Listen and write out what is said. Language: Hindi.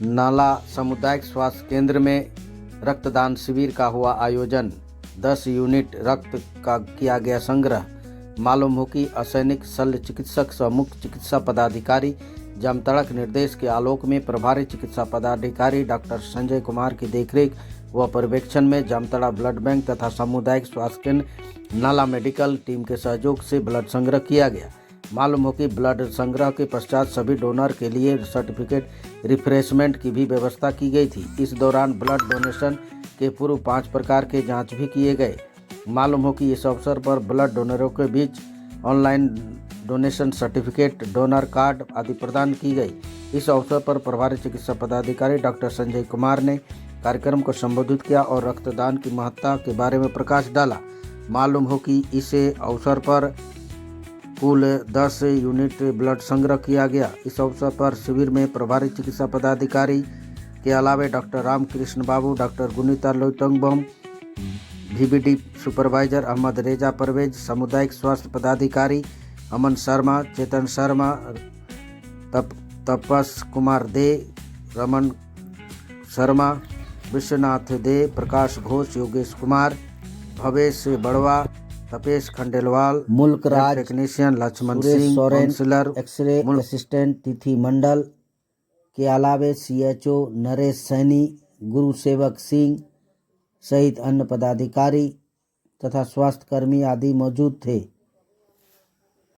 नाला सामुदायिक स्वास्थ्य केंद्र में रक्तदान शिविर का हुआ आयोजन। 10 यूनिट रक्त का किया गया संग्रह। मालूम हो कि असैनिक शल्य चिकित्सक सह मुख्य चिकित्सा पदाधिकारी जामताड़ा के निर्देश के आलोक में प्रभारी चिकित्सा पदाधिकारी डॉक्टर संजय कुमार की देखरेख व पर्यवेक्षण में जामताड़ा ब्लड बैंक तथा सामुदायिक स्वास्थ्य केंद्र नाला मेडिकल टीम के सहयोग से ब्लड संग्रह किया गया। मालूम हो कि ब्लड संग्रह के पश्चात सभी डोनर के लिए सर्टिफिकेट रिफ्रेशमेंट की भी व्यवस्था की गई थी। इस दौरान ब्लड डोनेशन के पूर्व 5 प्रकार के जांच भी किए गए। मालूम हो कि इस अवसर पर ब्लड डोनरों के बीच online donation certificate, donor card आदि प्रदान की गई। इस अवसर पर प्रभारी चिकित्सा पदाधिकारी डॉक्टर संजय कुमार ने कार्यक्रम को संबोधित किया और रक्तदान की महत्ता के बारे में प्रकाश डाला। मालूम हो कि इस अवसर पर कुल 10 यूनिट ब्लड संग्रह किया गया। इस अवसर पर शिविर में प्रभारी चिकित्सा पदाधिकारी के अलावा डॉक्टर रामकृष्ण बाबू, doctor Gunita लोइटंगबम, VBD supervisor Ahmad रेजा परवेज, सामुदायिक स्वास्थ्य पदाधिकारी अमन शर्मा, चेतन शर्मा, तपस कुमार दे, रमन शर्मा, विश्वनाथ दे, प्रकाश घोष, योगेश कुमार, भवेश बड़वा, Tapesh Khandelwal, Mulk Raj technician, Laxman Singh, counsellor, x-ray assistant Tithi Mandal के अलावे CHO नरेश सैनी, गुरु सेवक सिंह सहित अन्य पदाधिकारी तथा स्वास्थ्य कर्मी आदि मौजूद थे।